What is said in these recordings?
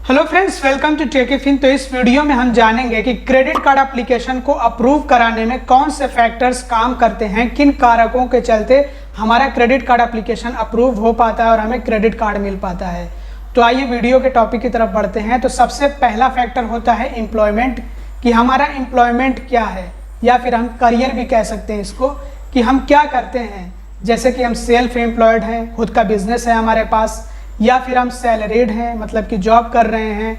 Hello friends, welcome to टेकिफिन। तो इस वीडियो में हम जानेंगे कि क्रेडिट कार्ड एप्लीकेशन को अप्रूव कराने में कौन से फैक्टर्स काम करते हैं, किन कारकों के चलते हमारा क्रेडिट कार्ड एप्लीकेशन अप्रूव हो पाता है और हमें क्रेडिट कार्ड मिल पाता है। तो आइए वीडियो के टॉपिक की तरफ बढ़ते हैं। तो सबसे पहला फैक्टर होता है एम्प्लॉयमेंट, कि हमारा एम्प्लॉयमेंट क्या है, या फिर हम करियर भी कह सकते हैं इसको, कि हम क्या करते हैं। जैसे कि हम सेल्फ एम्प्लॉयड हैं, खुद का बिजनेस है हमारे पास, या फिर हम सैलरीड हैं, मतलब कि जॉब कर रहे हैं,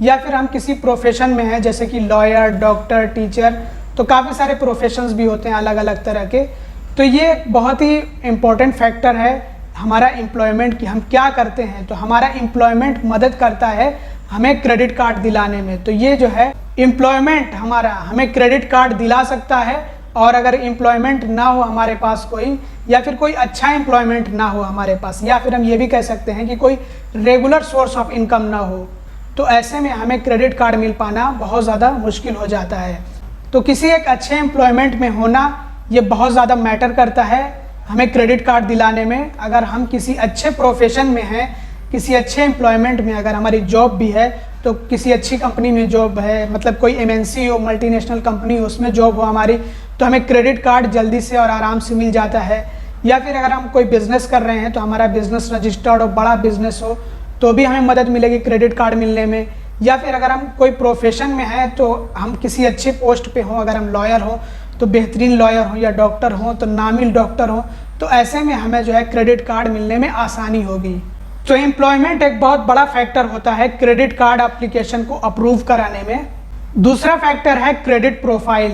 या फिर हम किसी प्रोफेशन में हैं जैसे कि लॉयर, डॉक्टर, टीचर। तो काफ़ी सारे प्रोफेशंस भी होते हैं अलग अलग तरह के। तो ये बहुत ही इम्पोर्टेंट फैक्टर है हमारा एम्प्लॉयमेंट, कि हम क्या करते हैं। तो हमारा एम्प्लॉयमेंट मदद करता है हमें क्रेडिट कार्ड दिलाने में। तो ये जो है एम्प्लॉयमेंट हमारा हमें क्रेडिट कार्ड दिला सकता है। और अगर एम्प्लॉयमेंट ना हो हमारे पास कोई, या फिर कोई अच्छा एम्प्लॉयमेंट ना हो हमारे पास, या फिर हम ये भी कह सकते हैं कि कोई रेगुलर सोर्स ऑफ इनकम ना हो, तो ऐसे में हमें क्रेडिट कार्ड मिल पाना बहुत ज़्यादा मुश्किल हो जाता है। तो किसी एक अच्छे एम्प्लॉयमेंट में होना ये बहुत ज़्यादा मैटर करता है हमें क्रेडिट कार्ड दिलाने में। अगर हम किसी अच्छे प्रोफेशन में हैं, किसी अच्छे एम्प्लॉयमेंट में अगर हमारी जॉब भी है, तो किसी अच्छी कंपनी में जॉब है, मतलब कोई MNC हो, मल्टीनेशनल कंपनी हो, उसमें जॉब हो हमारी, तो हमें क्रेडिट कार्ड जल्दी से और आराम से मिल जाता है। या फिर अगर हम कोई बिज़नेस कर रहे हैं तो हमारा बिज़नेस रजिस्टर्ड हो, बड़ा बिज़नेस हो, तो भी हमें मदद मिलेगी क्रेडिट कार्ड मिलने में। या फिर अगर हम कोई प्रोफेशन में हैं, तो हम किसी अच्छे पोस्ट पे हों, अगर हम लॉयर हो तो बेहतरीन लॉयर हो, या डॉक्टर हो तो नामिल डॉक्टर हो, तो ऐसे में हमें जो है क्रेडिट कार्ड मिलने में आसानी होगी। तो एम्प्लॉयमेंट एक बहुत बड़ा फैक्टर होता है क्रेडिट कार्ड एप्लीकेशन को अप्रूव कराने में। दूसरा फैक्टर है क्रेडिट प्रोफाइल।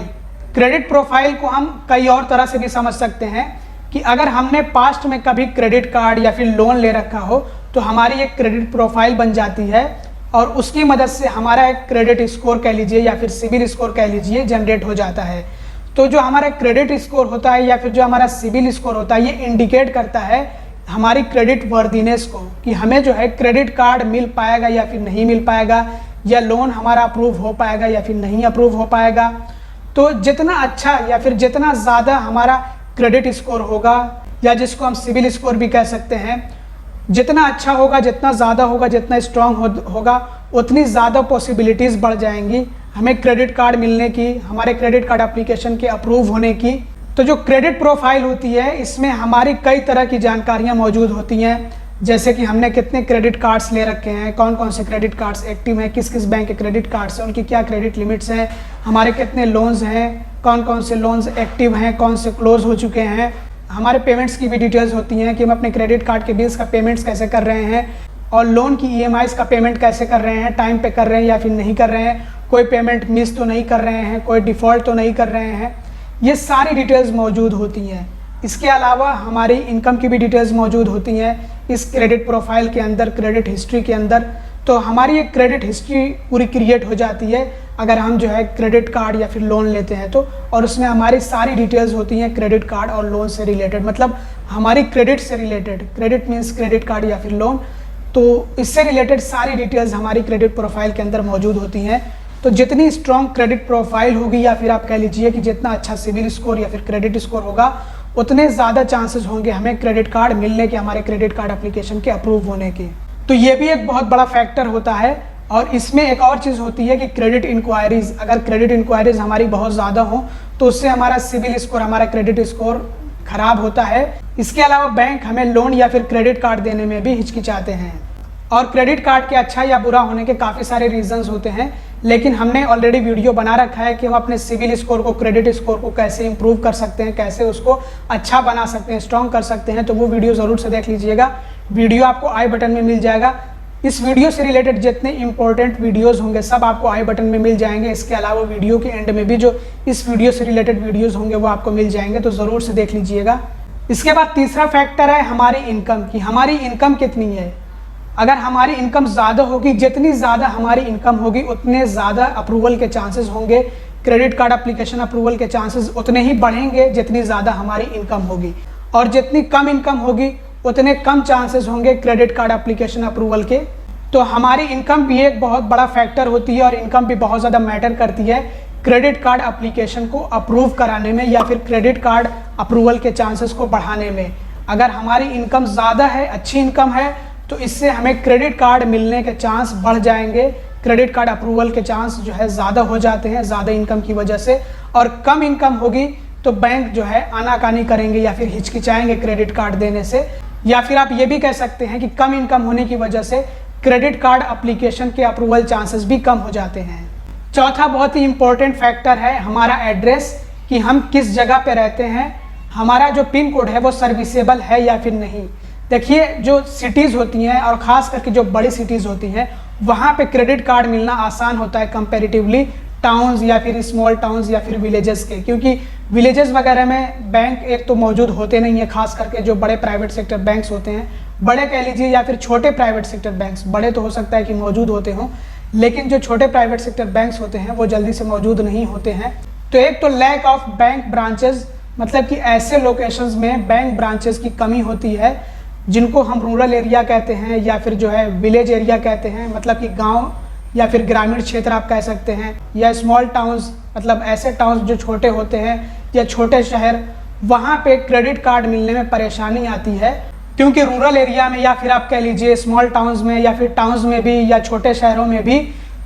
क्रेडिट प्रोफाइल को हम कई और तरह से भी समझ सकते हैं, कि अगर हमने पास्ट में कभी क्रेडिट कार्ड या फिर लोन ले रखा हो, तो हमारी एक क्रेडिट प्रोफाइल बन जाती है, और उसकी मदद से हमारा एक क्रेडिट स्कोर कह लीजिए या फिर सिबिल स्कोर कह लीजिए जनरेट हो जाता है। तो जो हमारा क्रेडिट स्कोर होता है या फिर जो हमारा सिबिल स्कोर होता है, ये इंडिकेट करता है हमारी क्रेडिट वर्दीनेस को, कि हमें जो है क्रेडिट कार्ड मिल पाएगा या फिर नहीं मिल पाएगा, या लोन हमारा अप्रूव हो पाएगा या फिर नहीं अप्रूव हो पाएगा। तो जितना अच्छा या फिर जितना ज़्यादा हमारा क्रेडिट स्कोर होगा, या जिसको हम सिबिल स्कोर भी कह सकते हैं, जितना अच्छा होगा, जितना ज़्यादा होगा, जितना स्ट्रॉन्ग होगा, उतनी ज़्यादा पॉसिबिलिटीज़ बढ़ जाएंगी हमें क्रेडिट कार्ड मिलने की, हमारे क्रेडिट कार्ड एप्लीकेशन के अप्रूव होने की। तो जो क्रेडिट प्रोफाइल होती है, इसमें हमारी कई तरह की जानकारियाँ मौजूद होती हैं, जैसे कि हमने कितने क्रेडिट कार्ड्स ले रखे हैं, कौन कौन से क्रेडिट कार्ड्स एक्टिव हैं, किस किस बैंक के क्रेडिट कार्ड्स हैं, उनकी क्या क्रेडिट लिमिट्स हैं, हमारे कितने लोन्स हैं, कौन कौन से लोन्स एक्टिव हैं, कौन से क्लोज हो चुके हैं। हमारे पेमेंट्स की भी डिटेल्स होती हैं, कि हम अपने क्रेडिट कार्ड के बिल्स का पेमेंट्स कैसे कर रहे हैं, और लोन की EMIs का पेमेंट कैसे कर रहे हैं, टाइम पे कर रहे हैं या फिर नहीं कर रहे हैं, कोई पेमेंट मिस तो नहीं कर रहे हैं, कोई डिफ़ॉल्ट तो नहीं कर रहे हैं। ये सारी डिटेल्स मौजूद होती हैं। इसके अलावा हमारी इनकम की भी डिटेल्स मौजूद होती हैं इस क्रेडिट प्रोफाइल के अंदर, क्रेडिट हिस्ट्री के अंदर। तो हमारी एक क्रेडिट हिस्ट्री पूरी क्रिएट हो जाती है अगर हम जो है क्रेडिट कार्ड या फिर लोन लेते हैं तो, और उसमें हमारी सारी डिटेल्स होती हैं क्रेडिट कार्ड और लोन से रिलेटेड, मतलब हमारी क्रेडिट से related. Credit means credit card या फिर लोन, तो इससे रिलेटेड सारी डिटेल्स हमारी क्रेडिट प्रोफाइल के अंदर मौजूद होती हैं। तो जितनी स्ट्रॉन्ग क्रेडिट प्रोफाइल होगी, या फिर आप कह लीजिए कि जितना अच्छा सिविल स्कोर या फिर क्रेडिट स्कोर होगा, उतने ज़्यादा चांसेस होंगे हमें क्रेडिट कार्ड मिलने के, हमारे क्रेडिट कार्ड एप्लीकेशन के अप्रूव होने के। तो ये भी एक बहुत बड़ा फैक्टर होता है। और इसमें एक और चीज़ होती है कि क्रेडिट इंक्वायरीज, अगर क्रेडिट इंक्वायरीज हमारी बहुत ज़्यादा हो, तो उससे हमारा सिविल स्कोर, हमारा क्रेडिट स्कोर खराब होता है। इसके अलावा बैंक हमें लोन या फिर क्रेडिट कार्ड देने में भी हिचकिचाते हैं। और क्रेडिट कार्ड के अच्छा या बुरा होने के काफ़ी सारे रीजंस होते हैं, लेकिन हमने ऑलरेडी वीडियो बना रखा है कि हम अपने सिविल स्कोर को, क्रेडिट स्कोर को कैसे इंप्रूव कर सकते हैं, कैसे उसको अच्छा बना सकते हैं, स्ट्रॉन्ग कर सकते हैं। तो वो वीडियो ज़रूर से देख लीजिएगा। वीडियो आपको आई बटन में मिल जाएगा। इस वीडियो से रिलेटेड जितने इंपॉर्टेंट वीडियोस होंगे सब आपको आई बटन में मिल जाएंगे। इसके अलावा वीडियो के एंड में भी जो इस वीडियो से रिलेटेड वीडियोस होंगे वो आपको मिल जाएंगे, तो ज़रूर से देख लीजिएगा। इसके बाद तीसरा फैक्टर है हमारी इनकम, की हमारी इनकम कितनी है। अगर हमारी इनकम ज़्यादा होगी, जितनी ज़्यादा हमारी इनकम होगी, उतने ज़्यादा अप्रूवल के चांसेस होंगे, क्रेडिट कार्ड एप्लीकेशन अप्रूवल के चांसेस उतने ही बढ़ेंगे जितनी ज़्यादा हमारी इनकम होगी। और जितनी कम इनकम होगी, उतने कम चांसेस होंगे क्रेडिट कार्ड एप्लीकेशन अप्रूवल के। तो हमारी इनकम भी एक बहुत बड़ा फैक्टर होती है, और इनकम भी बहुत ज़्यादा मैटर करती है क्रेडिट कार्ड एप्लीकेशन को अप्रूव कराने में, या फिर क्रेडिट कार्ड अप्रूवल के चांसेस को बढ़ाने में। अगर हमारी इनकम ज़्यादा है, अच्छी इनकम है, तो इससे हमें क्रेडिट कार्ड मिलने के चांस बढ़ जाएंगे, क्रेडिट कार्ड अप्रूवल के चांस जो है ज़्यादा हो जाते हैं ज़्यादा इनकम की वजह से। और कम इनकम होगी तो बैंक जो है आनाकानी करेंगे या फिर हिचकिचाएंगे क्रेडिट कार्ड देने से, या फिर आप ये भी कह सकते हैं कि कम इनकम होने की वजह से क्रेडिट कार्ड एप्लीकेशन के अप्रूवल चांसेस भी कम हो जाते हैं। चौथा बहुत ही इंपॉर्टेंट फैक्टर है हमारा एड्रेस, कि हम किस जगह पे रहते हैं, हमारा जो पिन कोड है वो सर्विसेबल है या फिर नहीं। देखिए जो सिटीज़ होती हैं और ख़ास करके जो बड़ी सिटीज़ होती हैं वहाँ पे क्रेडिट कार्ड मिलना आसान होता है कंपैरेटिवली टाउन्स या फिर स्मॉल टाउन्स या फिर विलेजेस के, क्योंकि विलेजेस वगैरह में बैंक एक तो मौजूद होते नहीं है, खास करके जो बड़े प्राइवेट सेक्टर बैंक्स होते हैं, बड़े कह लीजिए या फिर छोटे प्राइवेट सेक्टर बैंक्स, बड़े तो हो सकता है कि मौजूद होते हों लेकिन जो छोटे प्राइवेट सेक्टर बैंक्स होते हैं वो जल्दी से मौजूद नहीं होते हैं। तो एक तो लैक ऑफ बैंक ब्रांचेस, मतलब कि ऐसे लोकेशंस में बैंक ब्रांचेस की कमी होती है जिनको हम रूरल एरिया कहते हैं या फिर जो है विलेज एरिया कहते हैं, मतलब कि गांव या फिर ग्रामीण क्षेत्र आप कह सकते हैं, या स्मॉल टाउन्स मतलब ऐसे टाउन्स जो छोटे होते हैं या छोटे शहर, वहाँ पे क्रेडिट कार्ड मिलने में परेशानी आती है। क्योंकि रूरल एरिया में या फिर आप कह लीजिए स्मॉल टाउन्स में या फिर टाउन्स में भी या छोटे शहरों में भी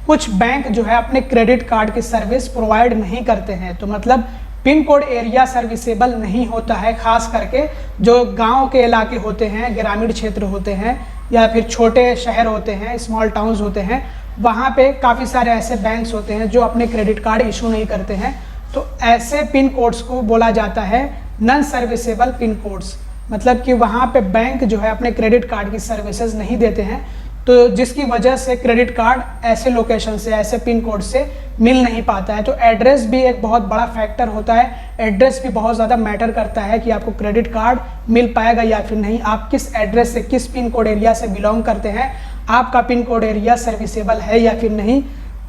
कुछ बैंक जो है अपने क्रेडिट कार्ड की सर्विस प्रोवाइड नहीं करते हैं। तो मतलब पिन कोड एरिया सर्विसेबल नहीं होता है, खास करके जो गांव के इलाके होते हैं, ग्रामीण क्षेत्र होते हैं या फिर छोटे शहर होते हैं, स्मॉल टाउन्स होते हैं, वहाँ पे काफ़ी सारे ऐसे बैंक्स होते हैं जो अपने क्रेडिट कार्ड इशू नहीं करते हैं। तो ऐसे पिन कोड्स को बोला जाता है नॉन सर्विसेबल पिन कोड्स, मतलब कि वहाँ पे बैंक जो है अपने क्रेडिट कार्ड की सर्विसेज नहीं देते हैं, तो जिसकी वजह से क्रेडिट कार्ड ऐसे लोकेशन से ऐसे पिन कोड से मिल नहीं पाता है। तो एड्रेस भी एक बहुत बड़ा फैक्टर होता है, एड्रेस भी बहुत ज़्यादा मैटर करता है कि आपको क्रेडिट कार्ड मिल पाएगा या फिर नहीं, आप किस एड्रेस से किस पिन कोड एरिया से बिलोंग करते हैं, आपका पिन कोड एरिया सर्विसेबल है या फिर नहीं,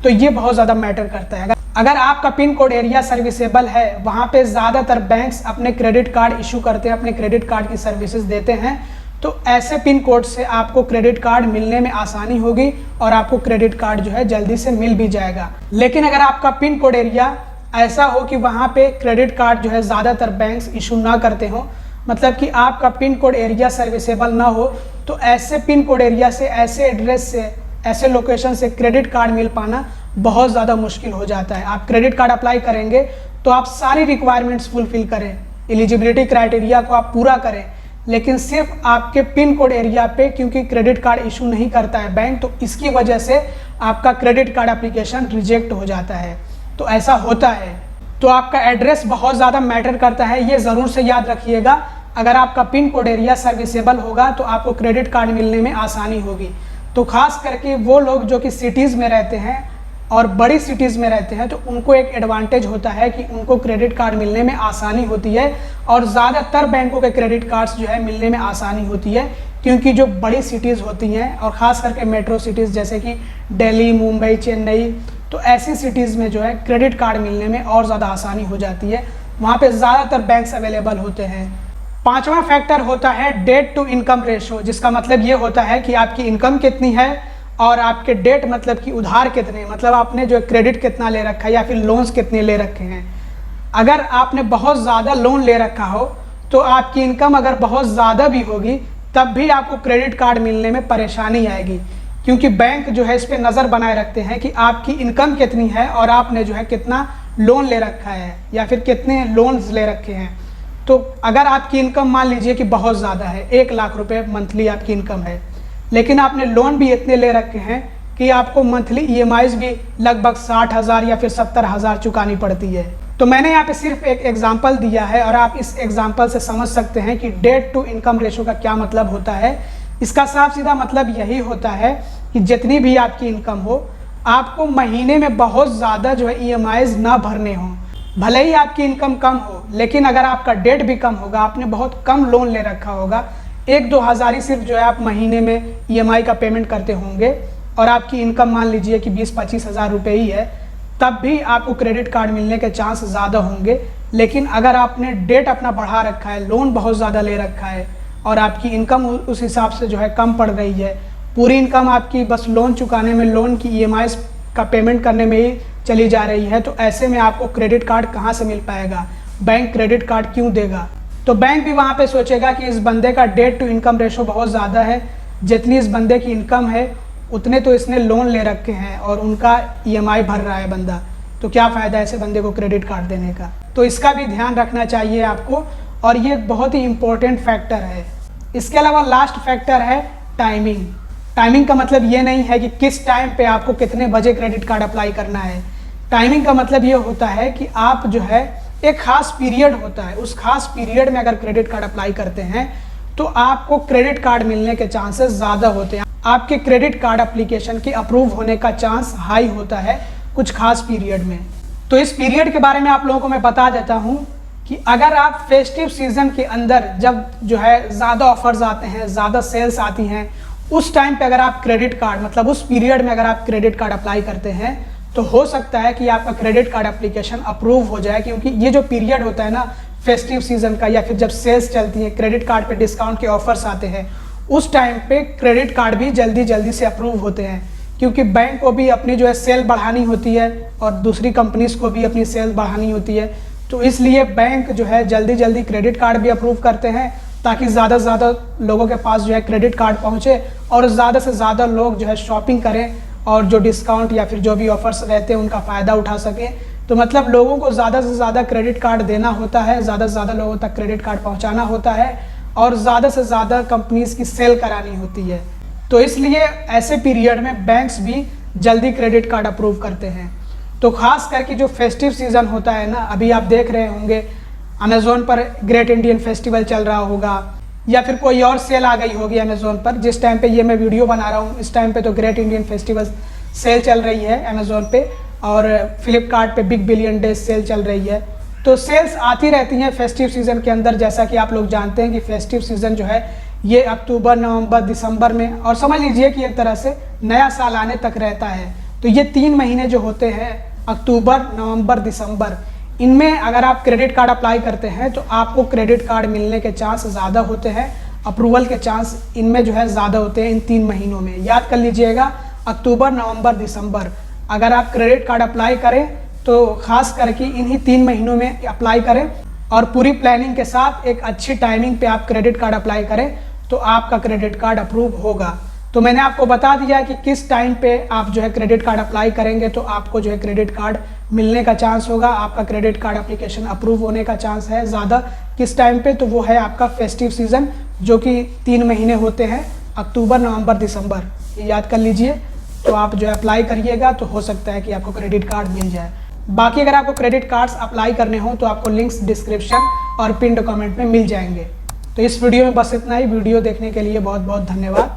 तो ये बहुत ज़्यादा मैटर करता है। अगर आपका पिन कोड एरिया सर्विसेबल है, वहाँ पे ज़्यादातर बैंक्स अपने क्रेडिट कार्ड इशू करते हैं, अपने क्रेडिट कार्ड की सर्विसेज देते हैं, तो ऐसे पिन कोड से आपको क्रेडिट कार्ड मिलने में आसानी होगी और आपको क्रेडिट कार्ड जो है जल्दी से मिल भी जाएगा। लेकिन अगर आपका पिन कोड एरिया ऐसा हो कि वहाँ पे क्रेडिट कार्ड जो है ज़्यादातर बैंक्स इशू ना करते हो, मतलब कि आपका पिन कोड एरिया सर्विसेबल ना हो, तो ऐसे पिन कोड एरिया से ऐसे एड्रेस से ऐसे लोकेशन से क्रेडिट कार्ड मिल पाना बहुत ज़्यादा मुश्किल हो जाता है। आप क्रेडिट कार्ड अप्लाई करेंगे तो आप सारी रिक्वायरमेंट्स फुलफिल करें, एलिजिबिलिटी क्राइटेरिया को आप पूरा करें, लेकिन सिर्फ आपके पिन कोड एरिया पे क्योंकि क्रेडिट कार्ड इशू नहीं करता है बैंक, तो इसकी वजह से आपका क्रेडिट कार्ड एप्लीकेशन रिजेक्ट हो जाता है। तो ऐसा होता है। तो आपका एड्रेस बहुत ज़्यादा मैटर करता है, ये ज़रूर से याद रखिएगा। अगर आपका पिन कोड एरिया सर्विसेबल होगा तो आपको क्रेडिट कार्ड मिलने में आसानी होगी। तो खास करके वो लोग जो कि सिटीज़ में रहते हैं और बड़ी सिटीज़ में रहते हैं, तो उनको एक एडवांटेज होता है कि उनको क्रेडिट कार्ड मिलने में आसानी होती है और ज़्यादातर बैंकों के क्रेडिट कार्ड्स जो है मिलने में आसानी होती है, क्योंकि जो बड़ी सिटीज़ होती हैं और ख़ास करके मेट्रो सिटीज़ जैसे कि दिल्ली, मुंबई, चेन्नई, तो ऐसी सिटीज़ में जो है क्रेडिट कार्ड मिलने में और ज़्यादा आसानी हो जाती है, वहाँ पर ज़्यादातर बैंक्स अवेलेबल होते हैं। पाँचवा फैक्टर होता है डेट टू इनकम रेशो, जिसका मतलब ये होता है कि आपकी इनकम कितनी है और आपके डेट मतलब कि उधार कितने, मतलब आपने जो क्रेडिट कितना ले रखा है या फिर लोन्स कितने ले रखे हैं। अगर आपने बहुत ज़्यादा लोन ले रखा हो तो आपकी इनकम अगर बहुत ज़्यादा भी होगी तब भी आपको क्रेडिट कार्ड मिलने में परेशानी आएगी, क्योंकि बैंक जो है इस पर नज़र बनाए रखते हैं कि आपकी इनकम कितनी है और आपने जो है कितना लोन ले रखा है या फिर कितने लोन्स ले रखे हैं। तो अगर आपकी इनकम मान लीजिए कि बहुत ज़्यादा है, 1 लाख रुपए मंथली आपकी इनकम है, लेकिन आपने लोन भी इतने ले रखे हैं कि आपको मंथली EMIs भी लगभग 60,000 या फिर 70,000 चुकानी पड़ती है। तो मैंने यहाँ पे सिर्फ एक एग्जांपल दिया है और आप इस एग्जांपल से समझ सकते हैं कि डेट टू इनकम रेशो का क्या मतलब होता है। इसका साफ सीधा मतलब यही होता है कि जितनी भी आपकी इनकम हो, आपको महीने में बहुत ज़्यादा जो है EMIs ना भरने हों। भले ही आपकी इनकम कम हो, लेकिन अगर आपका डेट भी कम होगा, आपने बहुत कम लोन ले रखा होगा, 1-2 हज़ार ही सिर्फ जो है आप महीने में EMI का पेमेंट करते होंगे और आपकी इनकम मान लीजिए कि 20-25 हज़ार रुपये ही है, तब भी आपको क्रेडिट कार्ड मिलने के चांस ज़्यादा होंगे। लेकिन अगर आपने डेट अपना बढ़ा रखा है, लोन बहुत ज़्यादा ले रखा है और आपकी इनकम उस हिसाब से जो है कम पड़ रही है, पूरी इनकम आपकी बस लोन चुकाने में, लोन की EMIs का पेमेंट करने में ही चली जा रही है, तो ऐसे में आपको क्रेडिट कार्ड कहाँ से मिल पाएगा, बैंक क्रेडिट कार्ड क्यों देगा। तो बैंक भी वहाँ पे सोचेगा कि इस बंदे का डेट टू इनकम रेशो बहुत ज़्यादा है, जितनी इस बंदे की इनकम है उतने तो इसने लोन ले रखे हैं और उनका EMI भर रहा है बंदा, तो क्या फ़ायदा ऐसे बंदे को क्रेडिट कार्ड देने का। तो इसका भी ध्यान रखना चाहिए आपको, और ये एक बहुत ही इम्पोर्टेंट फैक्टर है। इसके अलावा लास्ट फैक्टर है टाइमिंग। टाइमिंग का मतलब ये नहीं है कि किस टाइम पे आपको कितने बजे क्रेडिट कार्ड अप्लाई करना है। टाइमिंग का मतलब ये होता है कि आप जो है एक खास पीरियड होता है, उस खास पीरियड में अगर क्रेडिट कार्ड अप्लाई करते हैं तो आपको क्रेडिट कार्ड मिलने के चांसेस ज़्यादा होते हैं। आपके क्रेडिट कार्ड एप्लीकेशन के अप्रूव होने का चांस हाई होता है कुछ खास पीरियड में। तो इस पीरियड के बारे में आप लोगों को मैं बता देता हूँ कि अगर आप फेस्टिव सीजन के अंदर जब जो है ज़्यादा ऑफर्स आते हैं, ज़्यादा सेल्स आती हैं, उस टाइम पे अगर आप क्रेडिट कार्ड मतलब उस पीरियड में अगर आप क्रेडिट कार्ड अप्लाई करते हैं तो हो सकता है कि आपका क्रेडिट कार्ड एप्लीकेशन अप्रूव हो जाए, क्योंकि ये जो पीरियड होता है ना फेस्टिव सीजन का, या फिर जब सेल्स चलती है, क्रेडिट कार्ड पे डिस्काउंट के ऑफर्स आते हैं, उस टाइम पे क्रेडिट कार्ड भी जल्दी से अप्रूव होते हैं, क्योंकि बैंक को भी अपनी जो है सेल बढ़ानी होती है और दूसरी कंपनीज को भी अपनी सेल बढ़ानी होती है। तो इसलिए बैंक जो है जल्दी क्रेडिट कार्ड भी अप्रूव करते हैं ताकि ज़्यादा से ज़्यादा लोगों के पास जो है क्रेडिट कार्ड पहुँचे और ज़्यादा से ज़्यादा लोग जो है शॉपिंग करें और जो डिस्काउंट या फिर जो भी ऑफर्स रहते हैं उनका फ़ायदा उठा सकें। तो मतलब लोगों को ज़्यादा से ज़्यादा क्रेडिट कार्ड देना होता है, ज़्यादा से ज़्यादा लोगों तक क्रेडिट कार्ड पहुँचाना होता है और ज़्यादा से ज़्यादा कंपनीज़ की सेल करानी होती है। तो इसलिए ऐसे पीरियड में बैंक्स भी जल्दी क्रेडिट कार्ड अप्रूव करते हैं। तो खास करके जो फेस्टिव सीज़न होता है ना, अभी आप देख रहे होंगे अमेज़ोन पर ग्रेट इंडियन फेस्टिवल चल रहा होगा या फिर कोई और सेल आ गई होगी अमेज़ोन पर। जिस टाइम पे ये मैं वीडियो बना रहा हूँ इस टाइम पे तो ग्रेट इंडियन फेस्टिवल सेल चल रही है अमेज़ोन पे, और फ्लिपकार्ट पे बिग बिलियन डेज सेल चल रही है। तो सेल्स आती रहती हैं फेस्टिव सीज़न के अंदर। जैसा कि आप लोग जानते हैं कि फेस्टिव सीज़न जो है ये अक्टूबर, नवंबर, दिसंबर में, और समझ लीजिए कि एक तरह से नया साल आने तक रहता है। तो ये 3 महीने जो होते हैं अक्टूबर, नवंबर, दिसंबर, इनमें अगर आप क्रेडिट कार्ड अप्लाई करते हैं तो आपको क्रेडिट कार्ड मिलने के चांस ज़्यादा होते हैं, अप्रूवल के चांस इनमें जो है ज़्यादा होते हैं इन 3 महीनों में। याद कर लीजिएगा, अक्टूबर, नवंबर, दिसंबर अगर आप क्रेडिट कार्ड अप्लाई करें तो खास करके इन्हीं 3 महीनों में अप्लाई करें और पूरी प्लानिंग के साथ एक अच्छी टाइमिंग पे आप क्रेडिट कार्ड अप्लाई करें तो आपका क्रेडिट कार्ड अप्रूव होगा। तो मैंने आपको बता दिया कि किस टाइम पे आप जो है क्रेडिट कार्ड अप्लाई करेंगे तो आपको जो है क्रेडिट कार्ड मिलने का चांस होगा, आपका क्रेडिट कार्ड एप्लीकेशन अप्रूव होने का चांस है ज़्यादा। किस टाइम पे? तो वो है आपका फेस्टिव सीज़न, जो कि 3 महीने होते हैं, अक्टूबर, नवंबर, दिसंबर, ये याद कर लीजिए। तो आप जो है अप्लाई करिएगा तो हो सकता है कि आपको क्रेडिट कार्ड मिल जाए। बाकी अगर आपको क्रेडिट कार्ड्स अप्लाई करने हो तो आपको लिंक्स डिस्क्रिप्शन और पिन कमेंट में मिल जाएंगे। तो इस वीडियो में बस इतना ही। वीडियो देखने के लिए बहुत बहुत धन्यवाद।